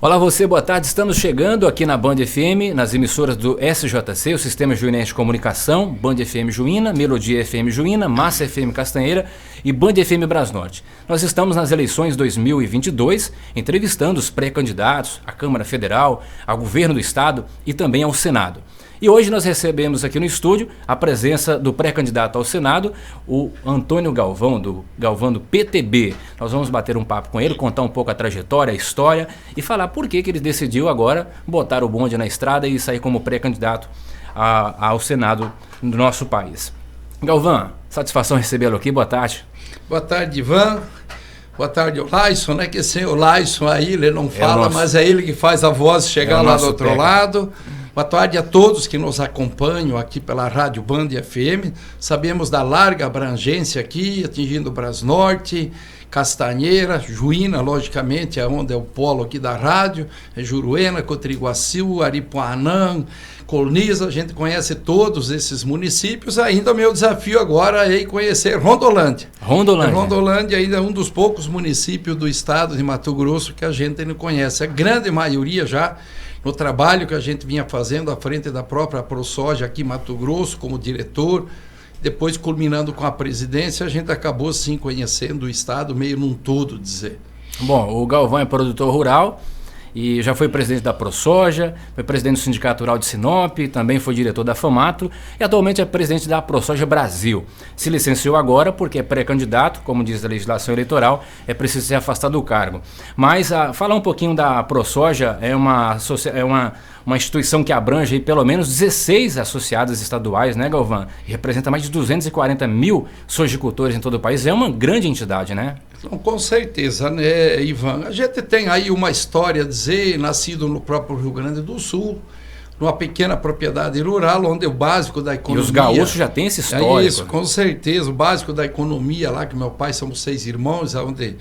Olá você, boa tarde. Estamos chegando aqui na Band FM, nas emissoras do SJC, o Sistema Juinense de Comunicação, Band FM Juína, Melodia FM Juína, Massa FM Castanheira e Band FM Brasnorte. Nós estamos nas eleições 2022, entrevistando os pré-candidatos à Câmara Federal, ao Governo do Estado e também ao Senado. E hoje nós recebemos aqui no estúdio a presença do pré-candidato ao Senado, o Antônio Galvão, do PTB. Nós vamos bater um papo com ele, contar um pouco a trajetória, a história e falar por que ele decidiu agora botar o bonde na estrada e sair como pré-candidato ao Senado do nosso país. Galvão, satisfação recebê-lo aqui, boa tarde. Boa tarde, Ivan. Boa tarde, o Laison, né? Que sem o Laison aí, ele não fala, mas é ele que faz a voz chegar lá do outro lado. Boa tarde a todos que nos acompanham aqui pela Rádio Band FM. Sabemos da larga abrangência aqui, atingindo Brasnorte, Castanheira, Juína, logicamente, é onde é o polo aqui da rádio, é Juruena, Cotriguaçu, Aripuanã, Colniza, a gente conhece todos esses municípios. Ainda o meu desafio agora é conhecer Rondolândia. Rondolândia ainda é um dos poucos municípios do estado de Mato Grosso que a gente não conhece. A grande maioria já no trabalho que a gente vinha fazendo à frente da própria ProSoja aqui em Mato Grosso, como diretor, depois culminando com a presidência, a gente acabou sim conhecendo o estado meio num todo, dizer. Bom, o Galvão é produtor rural e já foi presidente da ProSoja, foi presidente do Sindicato Rural de Sinop, também foi diretor da FAMATO e atualmente é presidente da ProSoja Brasil. Se licenciou agora porque é pré-candidato, como diz a legislação eleitoral, é preciso se afastar do cargo. Mas falar um pouquinho da ProSoja é uma instituição que abrange aí pelo menos 16 associadas estaduais, né, Galvão? E representa mais de 240 mil sojicultores em todo o país. É uma grande entidade, né? Com certeza, né, Ivan? A gente tem aí uma história, dizer, nascido no próprio Rio Grande do Sul, numa pequena propriedade rural, onde o básico da economia... E os gaúchos já têm esse histórico. É isso, com certeza. O básico da economia lá, que meu pai, somos 6 irmãos, onde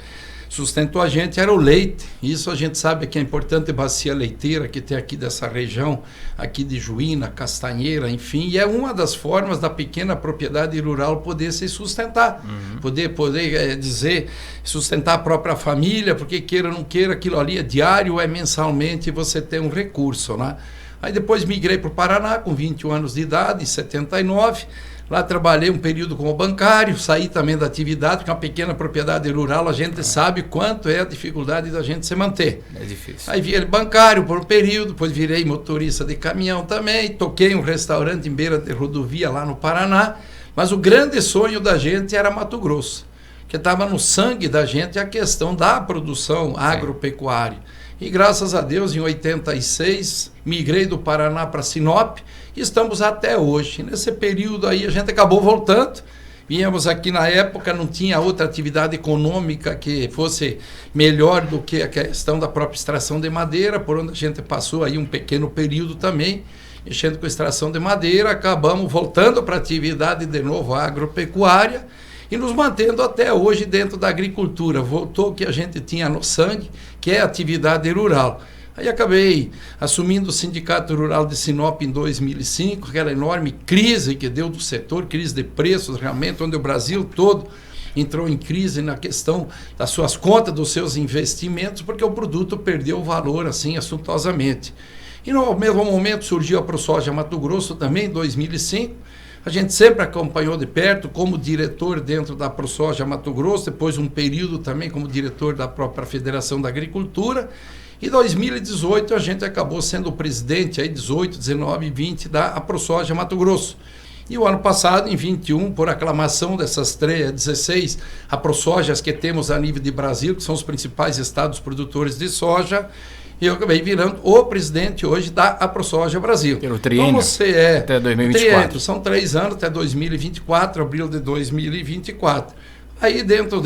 sustentou a gente, era o leite. Isso a gente sabe que é importante, bacia leiteira que tem aqui dessa região, aqui de Juína, Castanheira, enfim, e é uma das formas da pequena propriedade rural poder se sustentar, poder dizer, sustentar a própria família, porque queira ou não queira, aquilo ali é diário, é mensalmente, você tem um recurso, né? Aí depois migrei para o Paraná com 21 anos de idade, em 79. Lá trabalhei um período como bancário, saí também da atividade, porque uma pequena propriedade rural, a gente sabe quanto é a dificuldade da gente se manter. É difícil. Aí virei bancário por um período, depois virei motorista de caminhão também, toquei um restaurante em beira de rodovia lá no Paraná, mas o grande sonho da gente era Mato Grosso, que estava no sangue da gente a questão da produção agropecuária. E graças a Deus, em 86, migrei do Paraná para Sinop e estamos até hoje. Nesse período aí a gente acabou voltando. Viemos aqui na época, não tinha outra atividade econômica que fosse melhor do que a questão da própria extração de madeira, por onde a gente passou aí um pequeno período também, mexendo com extração de madeira, acabamos voltando para a atividade de novo agropecuária e nos mantendo até hoje dentro da agricultura. Voltou o que a gente tinha no sangue, que é a atividade rural. Aí acabei assumindo o Sindicato Rural de Sinop em 2005, aquela enorme crise que deu do setor, crise de preços realmente, onde o Brasil todo entrou em crise na questão das suas contas, dos seus investimentos, porque o produto perdeu o valor assim assustosamente. E no mesmo momento surgiu a ProSoja Mato Grosso também em 2005, a gente sempre acompanhou de perto como diretor dentro da ProSoja Mato Grosso, depois um período também como diretor da própria Federação da Agricultura. E em 2018 a gente acabou sendo o presidente, aí 18, 19 e 20 da ProSoja Mato Grosso. E o ano passado, em 21, por aclamação dessas 16 ProSojas que temos a nível de Brasil, que são os principais estados produtores de soja, e eu acabei virando o presidente hoje da ProSoja Brasil. Pelo triênio, então você é até 2024. Triênio, são 3 anos até 2024, abril de 2024. Aí dentro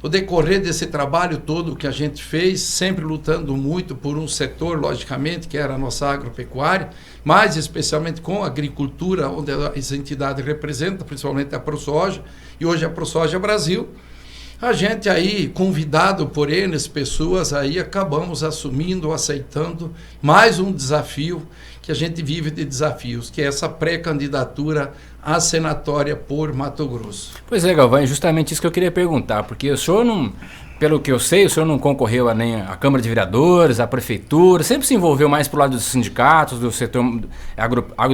do decorrer desse trabalho todo que a gente fez, sempre lutando muito por um setor, logicamente, que era a nossa agropecuária, mais especialmente com a agricultura, onde as entidades representam, principalmente a ProSoja, e hoje a ProSoja Brasil. A gente aí, convidado por N pessoas, aí acabamos assumindo, aceitando mais um desafio, que a gente vive de desafios, que é essa pré-candidatura à senatória por Mato Grosso. Pois é, Galvão, é justamente isso que eu queria perguntar, porque o senhor não pelo que eu sei, o senhor não concorreu nem à Câmara de Vereadores, à Prefeitura, sempre se envolveu mais pro lado dos sindicatos, do setor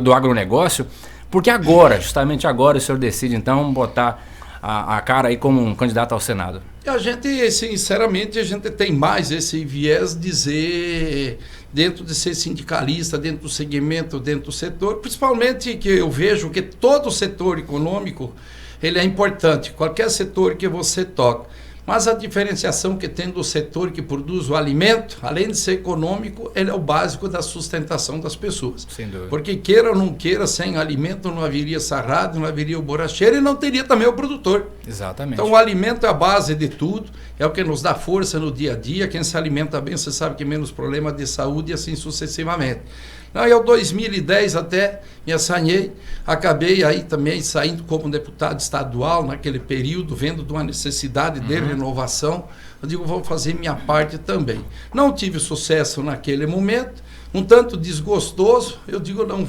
do agronegócio, porque agora, justamente agora, o senhor decide então botar a cara aí como um candidato ao Senado. A gente, sinceramente, a gente tem mais esse viés de dizer, dentro de ser sindicalista, dentro do segmento, dentro do setor, principalmente que eu vejo que todo o setor econômico, ele é importante, qualquer setor que você toca. Mas a diferenciação que tem do setor que produz o alimento, além de ser econômico, ele é o básico da sustentação das pessoas. Sem dúvida. Porque queira ou não queira, sem alimento não haveria sarrado, não haveria o borracheiro e não teria também o produtor. Exatamente. Então o alimento é a base de tudo, é o que nos dá força no dia a dia. Quem se alimenta bem, você sabe que menos problema de saúde e assim sucessivamente. Eu, 2010 até me assanhei, acabei aí também saindo como deputado estadual naquele período, vendo de uma necessidade de renovação. Eu digo, vou fazer minha parte também. Não tive sucesso naquele momento, um tanto desgostoso, eu digo, eu não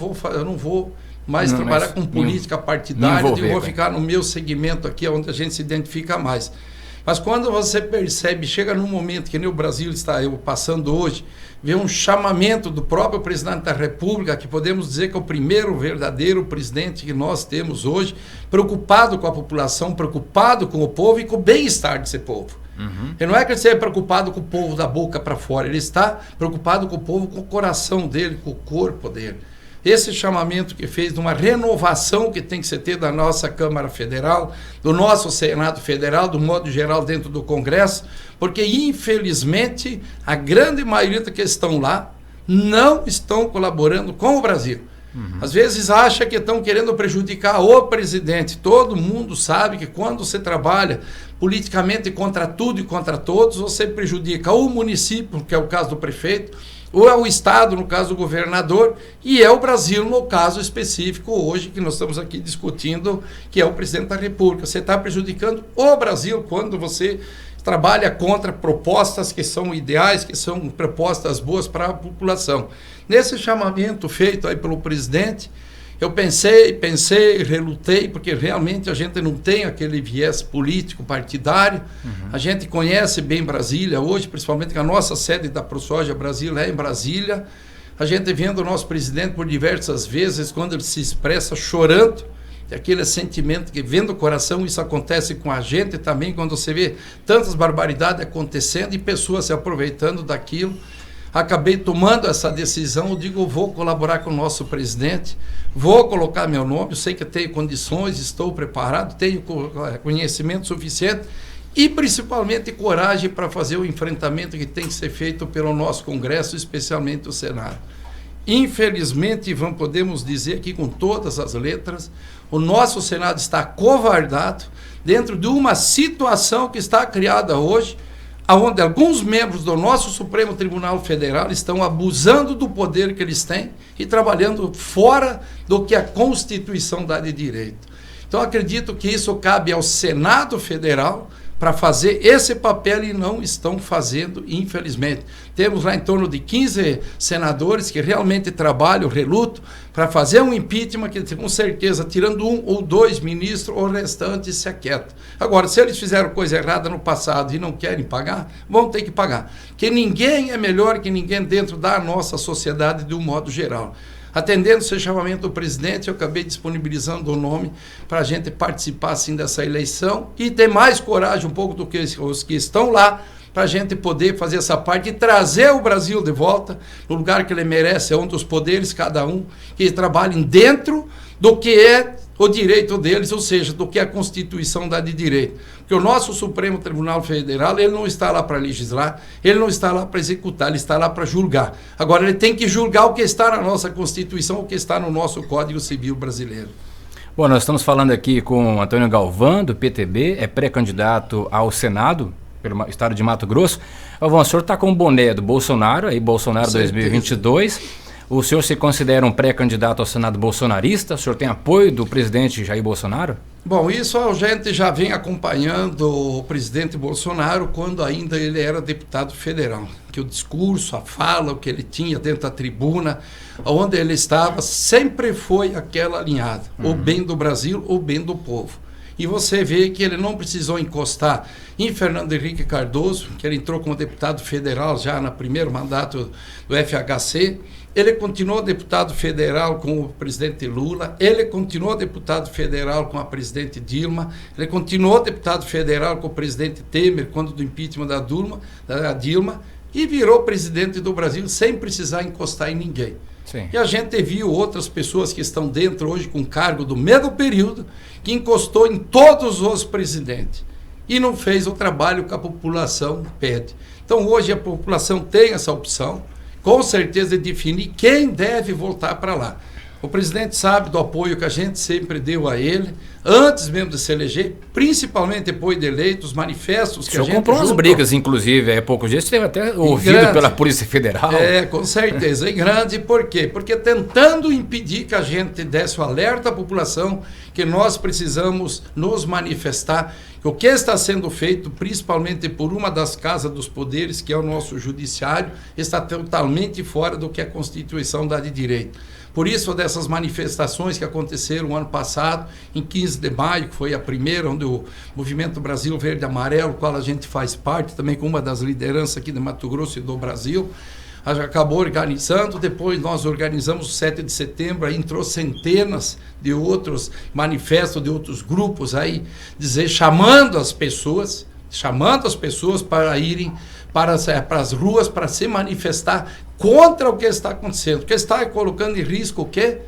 vou mais trabalhar com política partidária, eu digo, vou ficar no meu segmento aqui, onde a gente se identifica mais. Mas quando você percebe, chega num momento que nem o Brasil está passando hoje, vê um chamamento do próprio presidente da República, que podemos dizer que é o primeiro verdadeiro presidente que nós temos hoje, preocupado com a população, preocupado com o povo e com o bem-estar desse povo. Ele não é que ele esteja preocupado com o povo da boca para fora, ele está preocupado com o povo, com o coração dele, com o corpo dele. Esse chamamento que fez de uma renovação que tem que ser ter da nossa Câmara Federal, do nosso Senado Federal, do modo geral dentro do Congresso, porque infelizmente a grande maioria que estão lá não estão colaborando com o Brasil. Às vezes acha que estão querendo prejudicar o presidente. Todo mundo sabe que quando você trabalha politicamente contra tudo e contra todos, você prejudica o município, que é o caso do prefeito, ou é o Estado, no caso do governador, e é o Brasil, no caso específico, hoje, que nós estamos aqui discutindo, que é o presidente da República. Você está prejudicando o Brasil quando você trabalha contra propostas que são ideais, que são propostas boas para a população. Nesse chamamento feito aí pelo presidente, eu pensei, relutei, porque realmente a gente não tem aquele viés político partidário. A gente conhece bem Brasília hoje, principalmente que a nossa sede da ProSoja Brasil é em Brasília. A gente vendo o nosso presidente por diversas vezes, quando ele se expressa chorando, aquele sentimento que vem do coração, isso acontece com a gente também, quando você vê tantas barbaridades acontecendo e pessoas se aproveitando daquilo. Acabei tomando essa decisão, eu digo, vou colaborar com o nosso presidente, vou colocar meu nome, eu sei que tenho condições, estou preparado, tenho conhecimento suficiente e principalmente coragem para fazer o enfrentamento que tem que ser feito pelo nosso Congresso, especialmente o Senado. Infelizmente, podemos dizer aqui com todas as letras, o nosso Senado está covardado dentro de uma situação que está criada hoje, onde alguns membros do nosso Supremo Tribunal Federal estão abusando do poder que eles têm e trabalhando fora do que a Constituição dá de direito. Então, acredito que isso cabe ao Senado Federal para fazer esse papel e não estão fazendo, infelizmente. Temos lá em torno de 15 senadores que realmente trabalham, relutam, para fazer um impeachment que, com certeza, tirando um ou dois ministros, o restante se aquieta. Agora, se eles fizeram coisa errada no passado e não querem pagar, vão ter que pagar. Porque ninguém é melhor que ninguém dentro da nossa sociedade de um modo geral. Atendendo esse chamamento do presidente, eu acabei disponibilizando o nome para a gente participar assim, dessa eleição e ter mais coragem um pouco do que os que estão lá, para a gente poder fazer essa parte e trazer o Brasil de volta no lugar que ele merece, onde os poderes, cada um, que trabalhem dentro do que é o direito deles, ou seja, do que a Constituição dá de direito. Porque o nosso Supremo Tribunal Federal, ele não está lá para legislar, ele não está lá para executar, ele está lá para julgar. Agora, ele tem que julgar o que está na nossa Constituição, o que está no nosso Código Civil brasileiro. Bom, nós estamos falando aqui com Antônio Galvão, do PTB, é pré-candidato ao Senado, pelo estado de Mato Grosso. O senhor está com o boné do Bolsonaro, aí Bolsonaro 2022. O senhor se considera um pré-candidato ao Senado bolsonarista? O senhor tem apoio do presidente Jair Bolsonaro? Bom, isso a gente já vem acompanhando o presidente Bolsonaro quando ainda ele era deputado federal. Que o discurso, a fala, o que ele tinha dentro da tribuna, onde ele estava, sempre foi aquela alinhada. O bem do Brasil, o bem do povo. E você vê que ele não precisou encostar em Fernando Henrique Cardoso, que ele entrou como deputado federal já no primeiro mandato do FHC. Ele continuou deputado federal com o presidente Lula, ele continuou deputado federal com a presidente Dilma, ele continuou deputado federal com o presidente Temer, quando do impeachment da Dilma, e virou presidente do Brasil sem precisar encostar em ninguém. Sim. E a gente viu outras pessoas que estão dentro hoje com cargo do mesmo período, que encostou em todos os presidentes e não fez o trabalho que a população pede. Então hoje a população tem essa opção, com certeza, de definir quem deve voltar para lá. O presidente sabe do apoio que a gente sempre deu a ele, antes mesmo de se eleger, principalmente depois de eleito, os manifestos que a gente... O senhor comprou umas brigas, inclusive, há poucos dias, teve até ouvido grande, pela Polícia Federal. Com certeza, em grande. Por quê? Porque tentando impedir que a gente desse o alerta à população que nós precisamos nos manifestar, que o que está sendo feito, principalmente por uma das casas dos poderes, que é o nosso judiciário, está totalmente fora do que a Constituição dá de direito. Por isso, dessas manifestações que aconteceram ano passado, em 15 de maio, que foi a primeira, onde o Movimento Brasil Verde e Amarelo, qual a gente faz parte, também com uma das lideranças aqui de Mato Grosso e do Brasil, acabou organizando. Depois nós organizamos o 7 de setembro, aí entrou centenas de outros manifestos, de outros grupos aí, chamando as pessoas para irem para as ruas, para se manifestar contra o que está acontecendo. O que está colocando em risco o quê?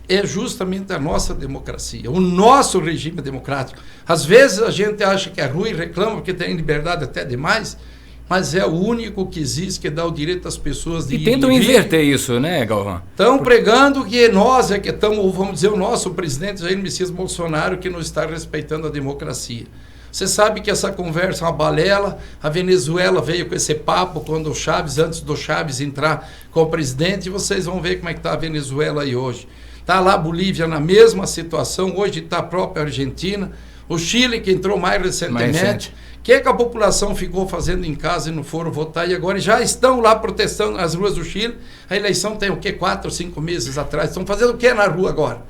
É justamente a nossa democracia, o nosso regime democrático. Às vezes a gente acha que é ruim, reclama porque tem liberdade até demais, mas é o único que existe, que dá o direito às pessoas de ir. E tentam inverter isso, né, Galvão? Estão pregando que nós é que estamos, vamos dizer, o nosso presidente Jair Messias Bolsonaro, que não está respeitando a democracia. Você sabe que essa conversa é uma balela. A Venezuela veio com esse papo quando o Chaves, antes do Chaves entrar como presidente, e vocês vão ver como é que está a Venezuela aí hoje. Está lá a Bolívia na mesma situação, hoje está a própria Argentina, o Chile que entrou mais recentemente. O que a população ficou fazendo em casa e não foram votar, e agora já estão lá protestando nas ruas do Chile? A eleição tem o quê? 4 ou 5 meses atrás. Estão fazendo o que na rua agora?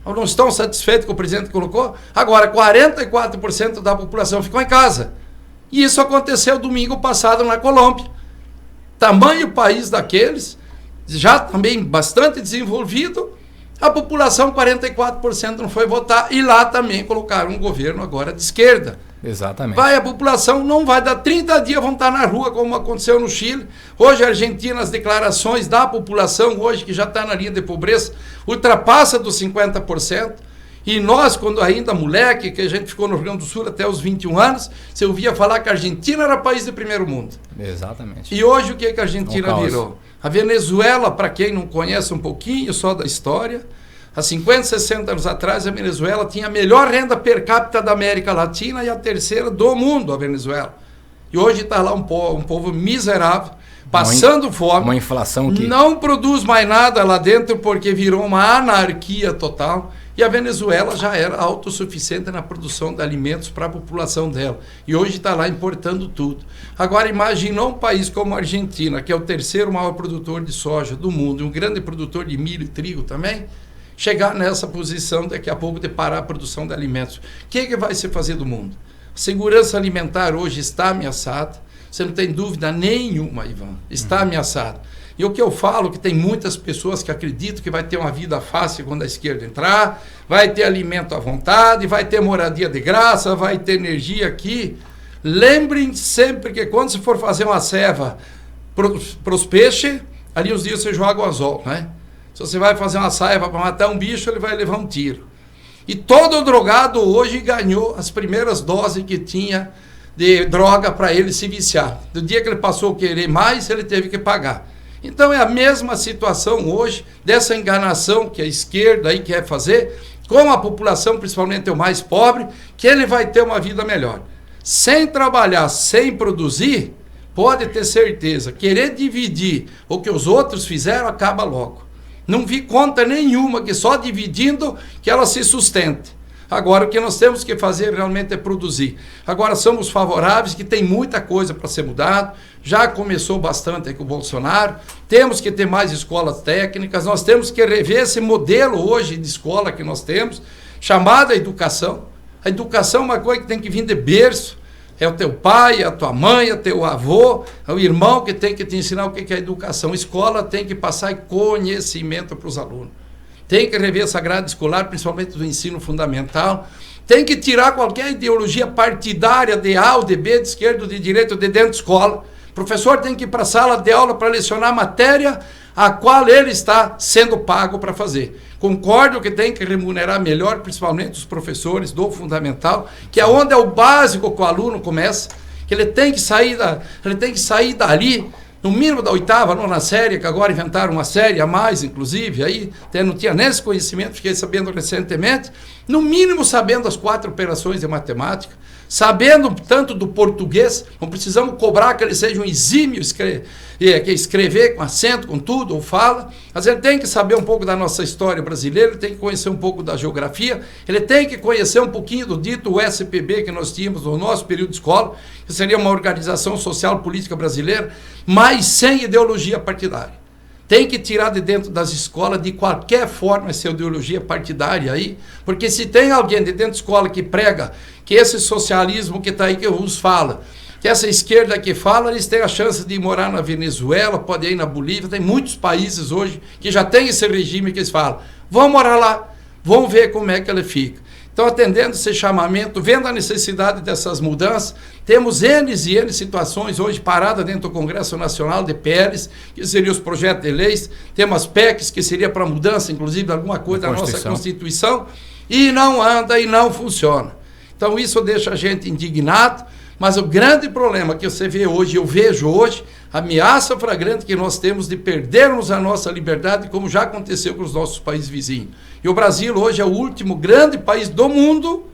Não estão satisfeitos com o presidente colocou? Agora, 44% da população ficou em casa. E isso aconteceu domingo passado na Colômbia. Tamanho país daqueles, já também bastante desenvolvido, a população, 44% não foi votar, e lá também colocaram um governo agora de esquerda. Exatamente. A população não vai dar 30 dias, vão estar na rua, como aconteceu no Chile. Hoje a Argentina, as declarações da população, hoje que já está na linha de pobreza, ultrapassa dos 50%. E nós, quando ainda moleque, que a gente ficou no Rio Grande do Sul até os 21 anos, você ouvia falar que a Argentina era país de primeiro mundo. Exatamente. E hoje o que a Argentina virou? A Venezuela, para quem não conhece um pouquinho só da história, há 50, 60 anos atrás, a Venezuela tinha a melhor renda per capita da América Latina e a terceira do mundo, a Venezuela. E hoje está lá um povo miserável, passando fome. Uma inflação que... Não produz mais nada lá dentro porque virou uma anarquia total. E a Venezuela já era autossuficiente na produção de alimentos para a população dela. E hoje está lá importando tudo. Agora imagina um país como a Argentina, que é o terceiro maior produtor de soja do mundo, e um grande produtor de milho e trigo também, chegar nessa posição daqui a pouco de parar a produção de alimentos. O que vai se fazer do mundo? A segurança alimentar hoje está ameaçada. Você não tem dúvida nenhuma, Ivan. Está ameaçada. E o que eu falo, que tem muitas pessoas que acreditam que vai ter uma vida fácil quando a esquerda entrar, vai ter alimento à vontade, vai ter moradia de graça, vai ter energia aqui. Lembrem sempre que quando você for fazer uma ceva para os peixes, ali os dias você joga o anzol, né? Se você vai fazer uma ceva para matar um bicho, ele vai levar um tiro. E todo drogado hoje ganhou as primeiras doses que tinha de droga para ele se viciar. Do dia que ele passou a querer mais, ele teve que pagar. Então é a mesma situação hoje, dessa enganação que a esquerda aí quer fazer, com a população, principalmente o mais pobre, que ele vai ter uma vida melhor. Sem trabalhar, sem produzir, pode ter certeza, querer dividir o que os outros fizeram, acaba logo. Não vi conta nenhuma que só dividindo que ela se sustente. Agora, o que nós temos que fazer realmente é produzir. Agora, somos favoráveis, que tem muita coisa para ser mudado. Já começou bastante aí com o Bolsonaro. Temos que ter mais escolas técnicas. Nós temos que rever esse modelo hoje de escola que nós temos, chamada educação. A educação é uma coisa que tem que vir de berço. É o teu pai, a tua mãe, o teu avô, é o irmão que tem que te ensinar o que é educação. A escola tem que passar conhecimento para os alunos. Tem que rever essa grade escolar, principalmente do ensino fundamental. Tem que tirar qualquer ideologia partidária de A ou de B, de esquerda ou de direita ou de dentro da escola. O professor tem que ir para a sala de aula para lecionar a matéria a qual ele está sendo pago para fazer. Concordo que tem que remunerar melhor, principalmente os professores do fundamental, que é onde é o básico que o aluno começa, que ele tem que sair dali, no mínimo da 8ª, 9ª série, que agora inventaram uma série a mais, inclusive, aí não tinha nem esse conhecimento, fiquei sabendo recentemente, no mínimo sabendo as 4 operações de matemática, sabendo tanto do português, não precisamos cobrar que ele seja um exímio escrever com acento, com tudo, ou fala, mas ele tem que saber um pouco da nossa história brasileira, ele tem que conhecer um pouco da geografia, ele tem que conhecer um pouquinho do dito USPB que nós tínhamos no nosso período de escola, que seria uma organização social política brasileira, mas sem ideologia partidária. Tem que tirar de dentro das escolas, de qualquer forma, essa ideologia partidária aí, porque se tem alguém de dentro da escola que prega que esse socialismo que está aí, que uns falam, que essa esquerda que fala, eles têm a chance de morar na Venezuela, podem ir na Bolívia, tem muitos países hoje que já tem esse regime que eles falam, vão morar lá, vão ver como é que ele fica. Então, atendendo esse chamamento, vendo a necessidade dessas mudanças, temos N e N situações hoje paradas dentro do Congresso Nacional de PLs, que seriam os projetos de leis, temos PECs, que seria para mudança, inclusive, de alguma coisa da nossa Constituição, e não anda e não funciona. Então, isso deixa a gente indignado, mas o grande problema que você vê hoje, eu vejo hoje, a ameaça flagrante que nós temos de perdermos a nossa liberdade, como já aconteceu com os nossos países vizinhos. E o Brasil hoje é o último grande país do mundo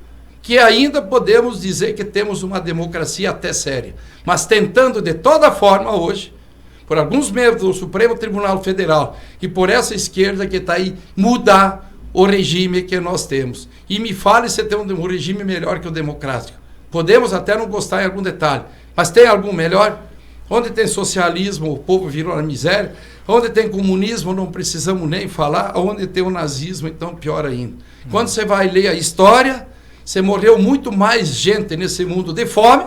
que ainda podemos dizer que temos uma democracia até séria. Mas tentando de toda forma hoje, por alguns membros do Supremo Tribunal Federal e por essa esquerda que está aí, mudar o regime que nós temos. E me fale se tem um regime melhor que o democrático. Podemos até não gostar em algum detalhe, mas tem algum melhor? Onde tem socialismo, o povo virou na miséria. Onde tem comunismo, não precisamos nem falar. Onde tem o nazismo, então pior ainda. Quando você vai ler a história, você morreu muito mais gente nesse mundo de fome,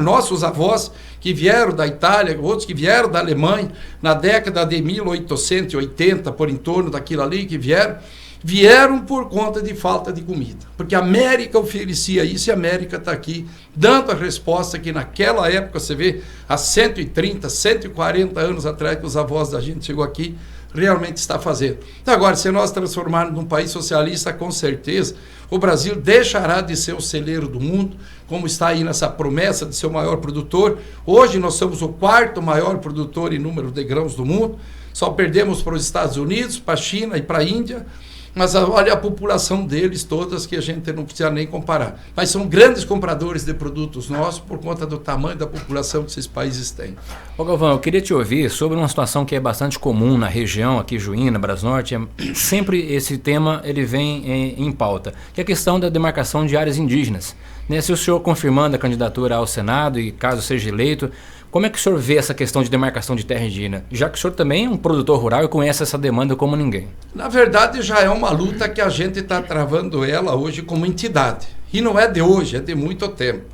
nossos avós que vieram da Itália, outros que vieram da Alemanha, na década de 1880, por em torno daquilo ali que vieram por conta de falta de comida. Porque a América oferecia isso e a América está aqui dando a resposta que naquela época, você vê, há 130, 140 anos atrás que os avós da gente chegou aqui, realmente está fazendo. Então, agora, se nós transformarmos num país socialista, com certeza, o Brasil deixará de ser o celeiro do mundo, como está aí nessa promessa de ser o maior produtor. Hoje nós somos o 4º maior produtor em número de grãos do mundo, só perdemos para os Estados Unidos, para a China e para a Índia, mas olha a população deles todas que a gente não precisa nem comparar. Mas são grandes compradores de produtos nossos por conta do tamanho da população que esses países têm. Ô Galvão, eu queria te ouvir sobre uma situação que é bastante comum na região, aqui Juína, Brasnorte, sempre esse tema ele vem em pauta, que é a questão da demarcação de áreas indígenas. Se o senhor confirmando a candidatura ao Senado e caso seja eleito, como é que o senhor vê essa questão de demarcação de terra indígena? Já que o senhor também é um produtor rural e conhece essa demanda como ninguém. Na verdade, já é uma luta que a gente está travando ela hoje como entidade. E não é de hoje, é de muito tempo.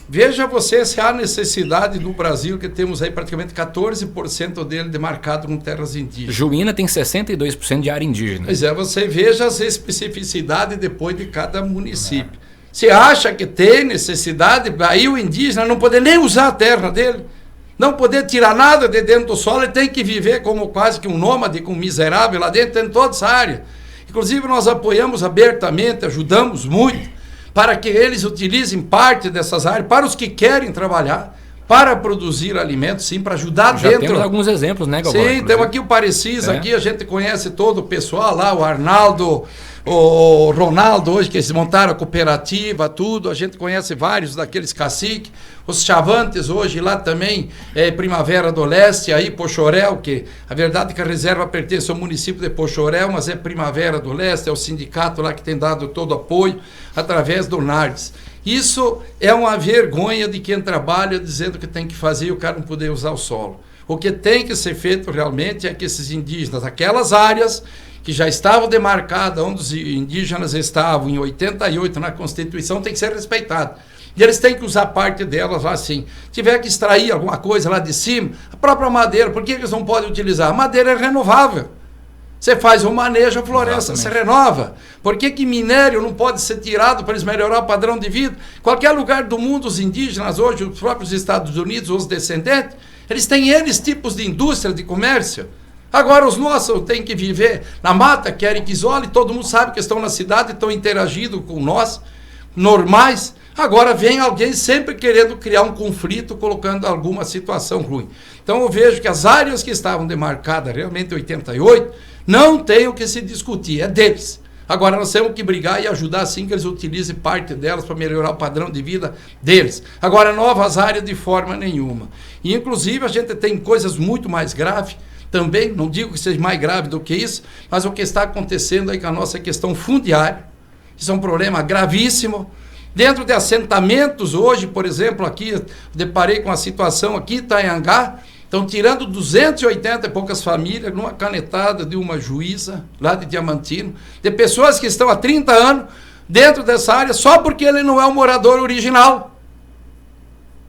Veja você se há necessidade no Brasil, que temos aí praticamente 14% dele demarcado com terras indígenas. Juína tem 62% de área indígena. Pois é, você veja as especificidades depois de cada município. Você acha que tem necessidade, aí o indígena não poder nem usar a terra dele, não poder tirar nada de dentro do solo, ele tem que viver como quase que um nômade, com um miserável lá dentro, em toda essa área. Inclusive nós apoiamos abertamente, ajudamos muito, para que eles utilizem parte dessas áreas, para os que querem trabalhar, para produzir alimentos, sim, para ajudar já dentro. Temos alguns exemplos, né, Galvão? Sim, temos aqui o Parecis, aqui a gente conhece todo o pessoal lá, o Arnaldo, o Ronaldo hoje, que eles montaram a cooperativa, tudo, a gente conhece vários daqueles caciques, os Chavantes hoje lá também, Primavera do Leste, aí Pochorel, que a verdade é que a reserva pertence ao município de Pochorel, mas é Primavera do Leste, é o sindicato lá que tem dado todo o apoio através do NARDES. Isso é uma vergonha de quem trabalha dizendo que tem que fazer e o cara não poder usar o solo. O que tem que ser feito realmente é que esses indígenas, aquelas áreas que já estavam demarcadas, onde os indígenas estavam em 88 na Constituição, tem que ser respeitado. E eles têm que usar parte delas lá assim. Tiver que extrair alguma coisa lá de cima, a própria madeira, por que eles não podem utilizar? A madeira é renovável. Você faz um manejo, a floresta se renova. Por que minério não pode ser tirado para eles melhorar o padrão de vida? Qualquer lugar do mundo, os indígenas hoje, os próprios Estados Unidos, os descendentes, eles têm N tipos de indústria, de comércio. Agora os nossos têm que viver na mata, querem que isole, todo mundo sabe que estão na cidade, estão interagindo com nós, normais. Agora vem alguém sempre querendo criar um conflito, colocando alguma situação ruim. Então eu vejo que as áreas que estavam demarcadas realmente em 88, não tem o que se discutir, é deles. Agora nós temos que brigar e ajudar sim que eles utilizem parte delas para melhorar o padrão de vida deles. Agora novas áreas de forma nenhuma. E inclusive a gente tem coisas muito mais graves, também, não digo que seja mais grave do que isso, mas o que está acontecendo aí com a nossa questão fundiária, isso é um problema gravíssimo. Dentro de assentamentos, hoje, por exemplo, aqui, deparei com a situação aqui em Itanhangá, estão tirando 280 e poucas famílias numa canetada de uma juíza lá de Diamantino, de pessoas que estão há 30 anos dentro dessa área só porque ele não é um morador original.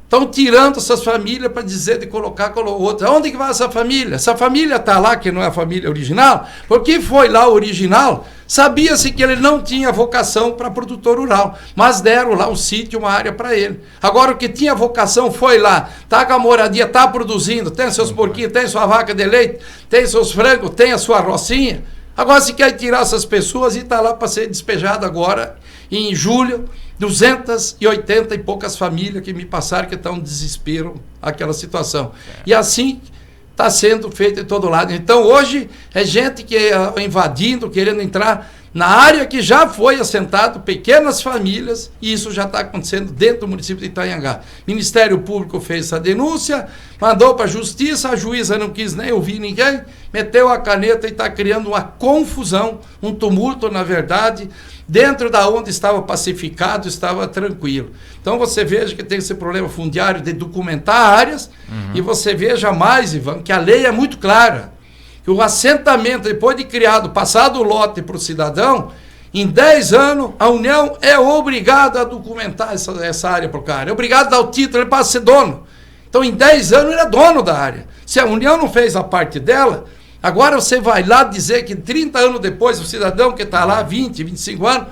Estão tirando essas famílias para dizer de colocar outra. Onde que vai essa família? Essa família está lá, que não é a família original, porque foi lá o original, sabia-se que ele não tinha vocação para produtor rural, mas deram lá um sítio, uma área para ele. Agora o que tinha vocação foi lá, está com a moradia, está produzindo, tem seus porquinhos, tem sua vaca de leite, tem seus frangos, tem a sua rocinha. Agora se quer tirar essas pessoas e está lá para ser despejado agora, em julho, 280 e poucas famílias que me passaram que estão em desespero aquela situação. E assim está sendo feito em todo lado. Então hoje é gente que é invadindo, querendo entrar na área que já foi assentado, pequenas famílias, e isso já está acontecendo dentro do município de Itanhangá. O Ministério Público fez essa denúncia, mandou para a Justiça, a juíza não quis nem ouvir ninguém, meteu a caneta e está criando uma confusão, um tumulto, na verdade, dentro da onde estava pacificado, estava tranquilo. Então você veja que tem esse problema fundiário de documentar áreas, e você veja mais, Ivan, que a lei é muito clara, que o assentamento, depois de criado, passado o lote para o cidadão, em 10 anos, a União é obrigada a documentar essa área para o cara, é obrigada a dar o título, ele passa a ser dono. Então em 10 anos ele é dono da área. Se a União não fez a parte dela, agora você vai lá dizer que 30 anos depois, o cidadão que está lá, 20, 25 anos,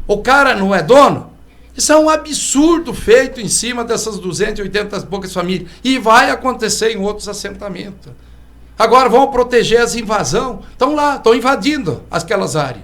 o cara não é dono? Isso é um absurdo feito em cima dessas 280 e poucas famílias. E vai acontecer em outros assentamentos. Agora vão proteger as invasões. Estão lá, estão invadindo aquelas áreas.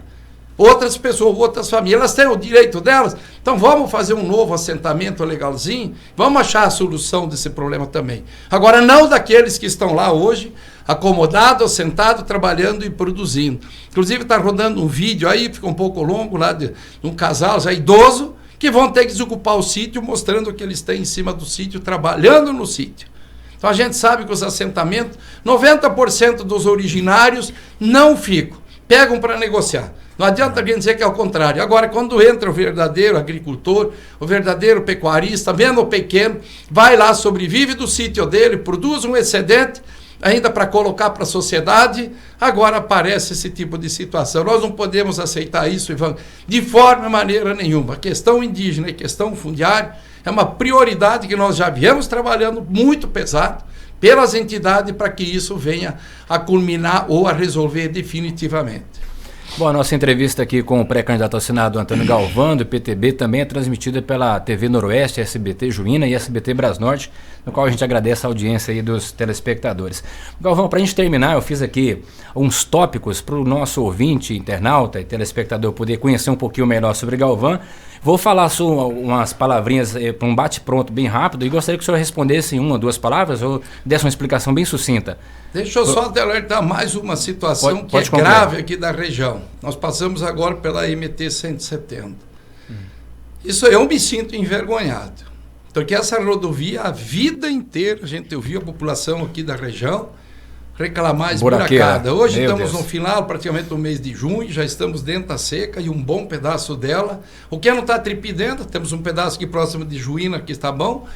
Outras pessoas, outras famílias, elas têm o direito delas. Então vamos fazer um novo assentamento legalzinho, vamos achar a solução desse problema também. Agora não daqueles que estão lá hoje, acomodados, sentados, trabalhando e produzindo. Inclusive está rodando um vídeo aí, fica um pouco longo, lá de um casal já idoso, que vão ter que desocupar o sítio, mostrando que eles têm em cima do sítio, trabalhando no sítio. Então a gente sabe que os assentamentos, 90% dos originários não ficam, pegam para negociar. Não adianta alguém dizer que é o contrário. Agora, quando entra o verdadeiro agricultor, o verdadeiro pecuarista, mesmo o pequeno, vai lá, sobrevive do sítio dele, produz um excedente, ainda para colocar para a sociedade, agora aparece esse tipo de situação. Nós não podemos aceitar isso, Ivan, de forma e maneira nenhuma. A questão indígena e a questão fundiária é uma prioridade que nós já viemos trabalhando muito pesado pelas entidades para que isso venha a culminar ou a resolver definitivamente. Bom, a nossa entrevista aqui com o pré-candidato ao Senado Antônio Galvão, do PTB, também é transmitida pela TV Noroeste, SBT Juína e SBT Brasnorte, no qual a gente agradece a audiência aí dos telespectadores. Galvão, para a gente terminar, eu fiz aqui uns tópicos para o nosso ouvinte, internauta e telespectador poder conhecer um pouquinho melhor sobre Galvão. Vou falar umas palavrinhas para um bate-pronto bem rápido e gostaria que o senhor respondesse em uma ou duas palavras ou desse uma explicação bem sucinta. Deixa eu só te alertar mais uma situação que é grave aqui da região. Nós passamos agora pela MT 170. Isso eu me sinto envergonhado. Porque essa rodovia, a vida inteira, a gente ouviu a população aqui da região reclamar esburacada. Hoje estamos no final, praticamente no mês de junho, já estamos dentro da seca e um bom pedaço dela. O que não está tripidando, temos um pedaço aqui próximo de Juína que está bom,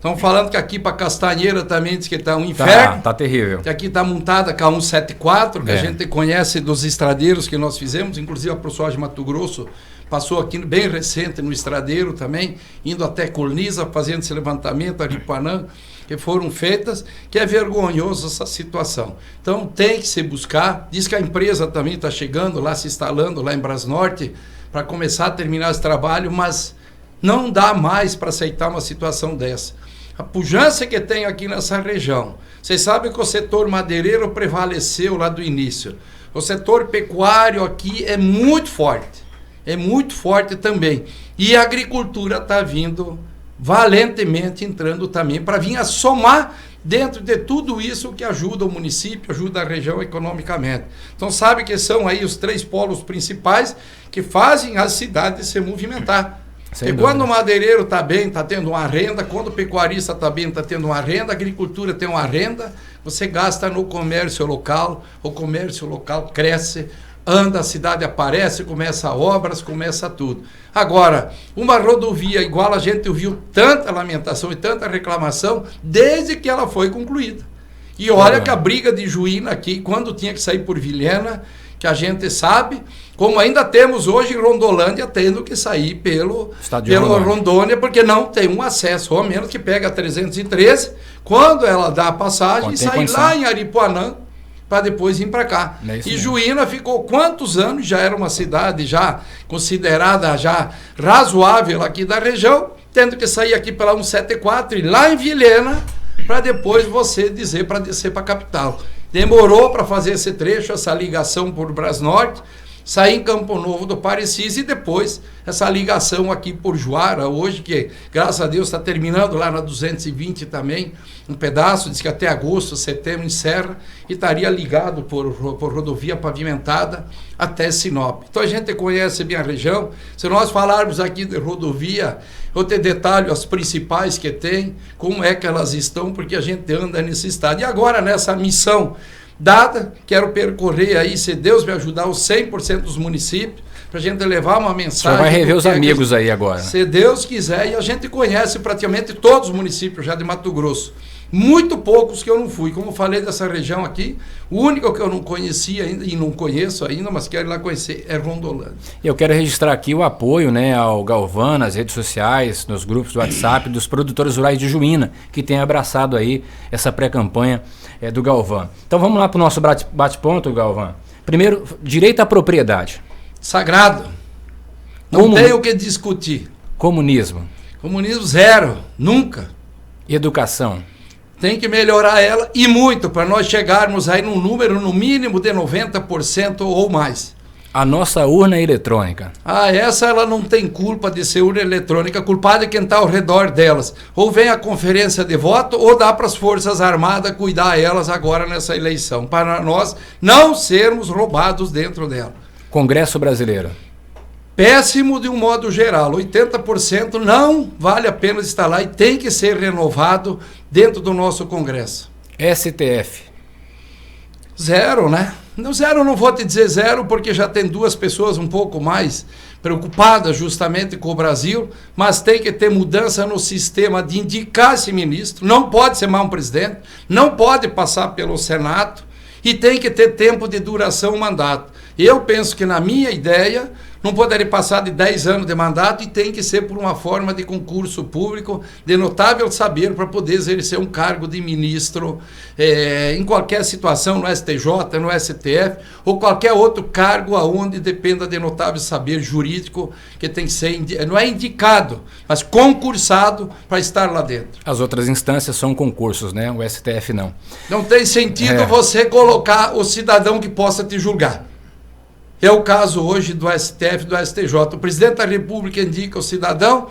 Estão falando que aqui para Castanheira também diz que está um inferno. Tá terrível. Que aqui está montada com a 174, que a gente conhece dos estradeiros que nós fizemos, inclusive a ProSoja de Mato Grosso passou aqui bem recente no estradeiro também, indo até Cornisa, fazendo esse levantamento, Aripuanã, que foram feitas, que é vergonhoso essa situação. Então tem que se buscar, diz que a empresa também está chegando lá, se instalando lá em Brasnorte, para começar a terminar esse trabalho, mas não dá mais para aceitar uma situação dessa. A pujança que tem aqui nessa região. Vocês sabem que o setor madeireiro prevaleceu lá do início. O setor pecuário aqui é muito forte também. E a agricultura está vindo valentemente entrando também para vir a somar dentro de tudo isso que ajuda o município, ajuda a região economicamente. Então sabe que são aí os 3 polos principais que fazem a cidade se movimentar. Porque quando o madeireiro está bem, está tendo uma renda, quando o pecuarista está bem, está tendo uma renda, a agricultura tem uma renda, você gasta no comércio local, o comércio local cresce, anda, a cidade aparece, começa obras, começa tudo. Agora, uma rodovia igual a gente ouviu tanta lamentação e tanta reclamação desde que ela foi concluída. E olha que a briga de Juína aqui, quando tinha que sair por Vilhena, que a gente sabe, como ainda temos hoje em Rondolândia, tendo que sair pelo Rondônia, porque não tem um acesso, ou menos que pega a 313, quando ela dá a passagem, sai lá em Aripuanã, para depois vir para cá. E Juína ficou quantos anos, já era uma cidade já considerada já razoável aqui da região, tendo que sair aqui pela 174 e lá em Vilhena, para depois você dizer para descer para a capital. Demorou para fazer esse trecho, essa ligação por Brasnorte, sair em Campo Novo do Parecis e depois essa ligação aqui por Juara, hoje que, graças a Deus, está terminando lá na 220 também, um pedaço, diz que até agosto, setembro encerra e estaria ligado por rodovia pavimentada até Sinop. Então a gente conhece bem a região. Se nós falarmos aqui de rodovia, eu te detalho as principais que tem, como é que elas estão, porque a gente anda nesse estado. E agora nessa missão dada, quero percorrer aí, se Deus me ajudar, os 100% dos municípios, para a gente levar uma mensagem. Você vai rever os amigos aí agora. Se Deus quiser, e a gente conhece praticamente todos os municípios já de Mato Grosso. Muito poucos que eu não fui. Como eu falei dessa região aqui, o único que eu não conhecia ainda, e não conheço ainda, mas quero ir lá conhecer, é Rondolândia. Eu quero registrar aqui o apoio, né, ao Galvão, nas redes sociais, nos grupos do WhatsApp, dos produtores rurais de Juína, que tem abraçado aí essa pré-campanha do Galvão. Então vamos lá para o nosso bate-ponto, Galvão. Primeiro, direito à propriedade. Sagrado. Não tem o que discutir. Comunismo. Comunismo zero. Nunca. Educação. Tem que melhorar ela e muito, para nós chegarmos aí num número no mínimo de 90% ou mais. A nossa urna eletrônica. Essa ela não tem culpa de ser urna eletrônica, culpado é quem está ao redor delas. Ou vem a conferência de voto, ou dá para as Forças Armadas cuidar elas agora nessa eleição, para nós não sermos roubados dentro dela. Congresso Brasileiro. Péssimo de um modo geral, 80% não vale a pena estar lá e tem que ser renovado dentro do nosso Congresso. STF. Zero, né? Não, zero, não vou te dizer zero, porque já tem 2 pessoas um pouco mais preocupadas justamente com o Brasil, mas tem que ter mudança no sistema de indicar esse ministro, não pode ser mais um presidente, não pode passar pelo Senado e tem que ter tempo de duração o mandato. Eu penso que, na minha ideia, não poderia passar de 10 anos de mandato e tem que ser por uma forma de concurso público de notável saber para poder exercer um cargo de ministro em qualquer situação, no STJ, no STF ou qualquer outro cargo aonde dependa de notável saber jurídico que tem que ser, não é indicado, mas concursado para estar lá dentro. As outras instâncias são concursos, né? O STF não. Não tem sentido você colocar o cidadão que possa te julgar. É o caso hoje do STF e do STJ. O presidente da República indica o cidadão,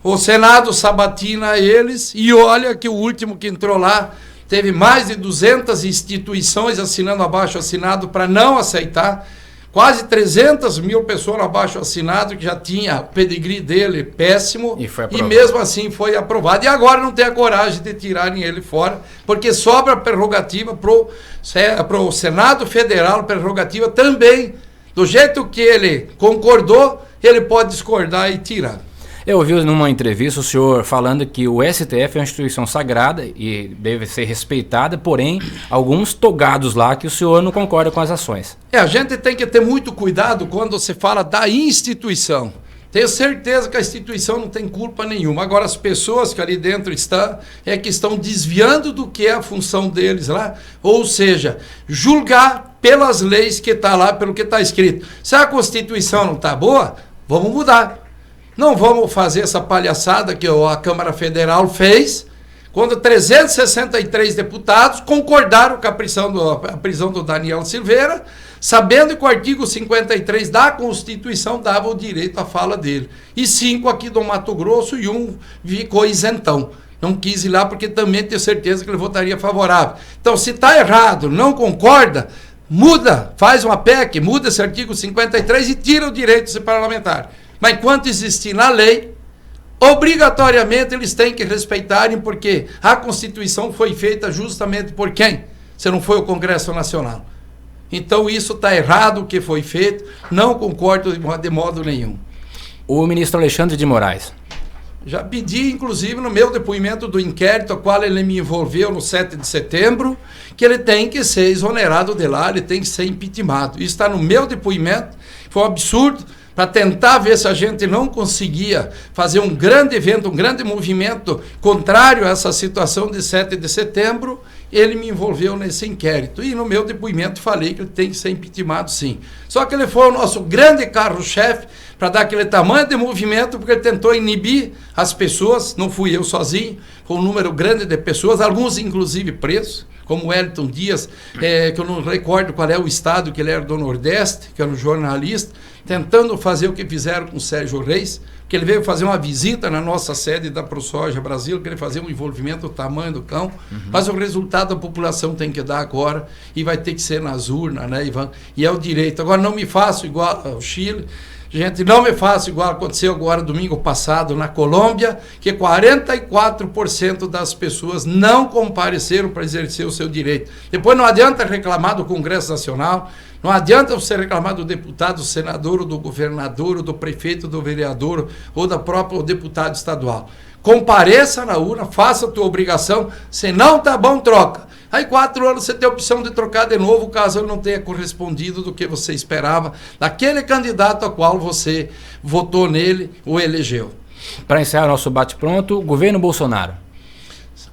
o Senado sabatina eles, e olha que o último que entrou lá teve mais de 200 instituições assinando abaixo assinado para não aceitar, quase 300 mil pessoas abaixo assinado, que já tinha o pedigree dele péssimo, e mesmo assim foi aprovado. E agora não tem a coragem de tirarem ele fora, porque sobra prerrogativa para o Senado Federal, prerrogativa também. Do jeito que ele concordou, ele pode discordar e tirar. Eu ouvi numa entrevista o senhor falando que o STF é uma instituição sagrada e deve ser respeitada, porém, alguns togados lá que o senhor não concorda com as ações. A gente tem que ter muito cuidado quando você fala da instituição. Tenho certeza que a instituição não tem culpa nenhuma. Agora, as pessoas que ali dentro estão, que estão desviando do que é a função deles lá, ou seja, julgar pelas leis que está lá, pelo que está escrito. Se a Constituição não está boa, vamos mudar. Não vamos fazer essa palhaçada que a Câmara Federal fez, quando 363 deputados concordaram com a prisão do Daniel Silveira, sabendo que o artigo 53 da Constituição dava o direito à fala dele. E 5 aqui do Mato Grosso e 1 ficou isentão. Não quis ir lá porque também tenho certeza que ele votaria favorável. Então, se está errado, não concorda, muda, faz uma PEC, muda esse artigo 53 e tira o direito de ser parlamentar. Mas enquanto existir na lei, obrigatoriamente eles têm que respeitarem, porque a Constituição foi feita justamente por quem? Se não foi o Congresso Nacional. Então isso está errado o que foi feito, não concordo de modo nenhum. O ministro Alexandre de Moraes. Já pedi, inclusive, no meu depoimento do inquérito, ao qual ele me envolveu no 7 de setembro, que ele tem que ser exonerado de lá, ele tem que ser impeachmentado. Isso está no meu depoimento, foi um absurdo, para tentar ver se a gente não conseguia fazer um grande evento, um grande movimento contrário a essa situação de 7 de setembro, ele me envolveu nesse inquérito. E no meu depoimento falei que ele tem que ser impeachmentado, sim. Só que ele foi o nosso grande carro-chefe para dar aquele tamanho de movimento, porque ele tentou inibir as pessoas, não fui eu sozinho, foi um número grande de pessoas, alguns inclusive presos, como o Wellington Dias, que eu não recordo qual é o estado que ele era do Nordeste, que era um jornalista, tentando fazer o que fizeram com o Sérgio Reis, que ele veio fazer uma visita na nossa sede da ProSoja Brasil, querer fazer um envolvimento do tamanho do cão, mas o resultado a população tem que dar agora, e vai ter que ser nas urnas, né, Ivan? E é o direito. Agora, não me faço igual ao Chile, gente, não me faço igual aconteceu agora domingo passado na Colômbia, que 44% das pessoas não compareceram para exercer o seu direito. Depois não adianta reclamar do Congresso Nacional, não adianta você reclamar do deputado, do senador, ou do governador, ou do prefeito, do vereador, ou da própria deputado estadual. Compareça na urna, faça a tua obrigação, se não tá bom, troca. Aí 4 anos você tem a opção de trocar de novo, caso ele não tenha correspondido do que você esperava, daquele candidato ao qual você votou nele ou elegeu. Para encerrar nosso bate-pronto, governo Bolsonaro.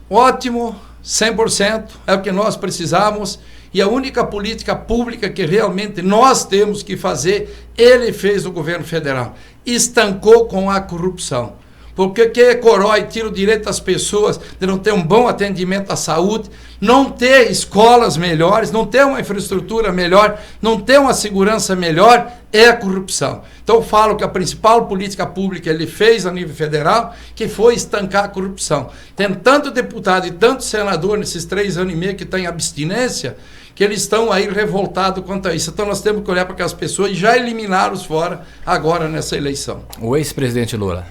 Ótimo, 100%, é o que nós precisamos, e a única política pública que realmente nós temos que fazer, ele fez no governo federal. Estancou com a corrupção. Porque que corói, tira o direito das pessoas de não ter um bom atendimento à saúde, não ter escolas melhores, não ter uma infraestrutura melhor, não ter uma segurança melhor, é a corrupção. Então eu falo que a principal política pública ele fez a nível federal, que foi estancar a corrupção. Tem tanto deputado e tanto senador nesses 3 anos e meio que tem abstinência, que eles estão aí revoltados quanto a isso. Então nós temos que olhar para aquelas pessoas e já eliminaram-os fora agora nessa eleição. O ex-presidente Lula.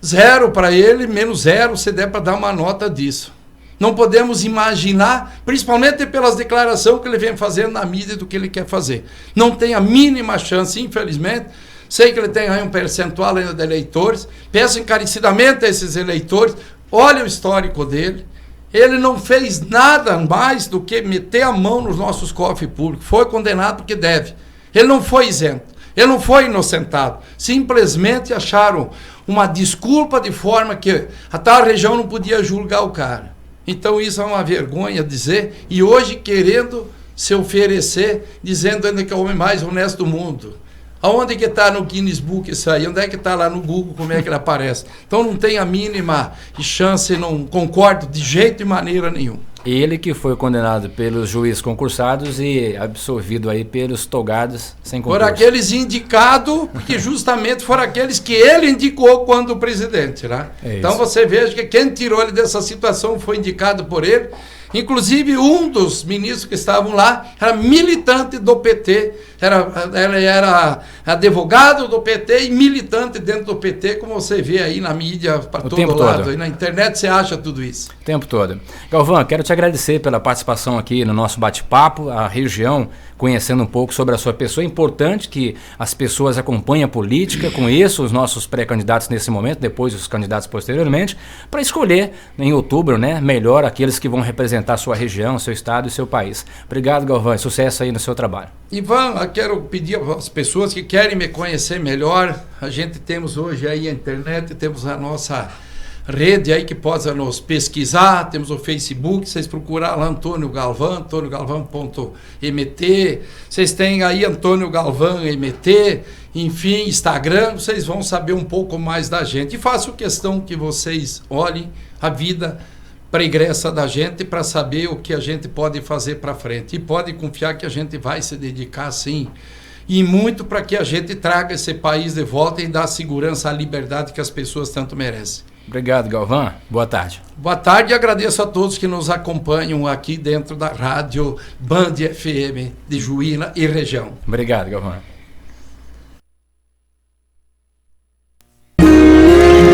0 para ele, menos 0 se der para dar uma nota disso. Não podemos imaginar, principalmente pelas declarações que ele vem fazendo na mídia do que ele quer fazer. Não tem a mínima chance, infelizmente. Sei que ele tem aí um percentual ainda de eleitores. Peço encarecidamente a esses eleitores, olha o histórico dele. Ele não fez nada mais do que meter a mão nos nossos cofres públicos. Foi condenado porque deve. Ele não foi isento. Ele não foi inocentado. Simplesmente acharam uma desculpa de forma que a tal região não podia julgar o cara. Então isso é uma vergonha dizer, e hoje querendo se oferecer, dizendo ainda que é o homem mais honesto do mundo. Aonde que está no Guinness Book isso aí? Onde é que está lá no Google, como é que ele aparece? Então não tem a mínima chance, não concordo de jeito e maneira nenhum. Ele que foi condenado pelos juízes concursados e absolvido aí pelos togados sem concurso. Por aqueles indicados, que justamente foram aqueles que ele indicou quando presidente, né? Então você veja que quem tirou ele dessa situação foi indicado por ele. Inclusive, um dos ministros que estavam lá era militante do PT, ele era advogado do PT e militante dentro do PT, como você vê aí na mídia, para todo lado. Aí na internet você acha tudo isso. O tempo todo. Galvão, quero te agradecer pela participação aqui no nosso bate-papo, a região, conhecendo um pouco sobre a sua pessoa. É importante que as pessoas acompanhem a política, conheçam os nossos pré-candidatos nesse momento, depois os candidatos posteriormente, para escolher em outubro, né, melhor aqueles que vão representar a sua região, seu estado e seu país. Obrigado, Galvão, e sucesso aí no seu trabalho. Ivan, eu quero pedir às pessoas que querem me conhecer melhor, a gente temos hoje aí a internet, temos a nossa rede aí que possa nos pesquisar, temos o Facebook, vocês procurar lá Antônio Galvão, antôniogalvão.mt, vocês têm aí Antônio Galvão MT, enfim, Instagram, vocês vão saber um pouco mais da gente. E faço questão que vocês olhem a vida pregressa da gente para saber o que a gente pode fazer para frente. E pode confiar que a gente vai se dedicar, sim, e muito para que a gente traga esse país de volta e dê a segurança, a liberdade que as pessoas tanto merecem. Obrigado, Galvão. Boa tarde. Boa tarde e agradeço a todos que nos acompanham aqui dentro da Rádio Band FM de Juína e região. Obrigado, Galvão.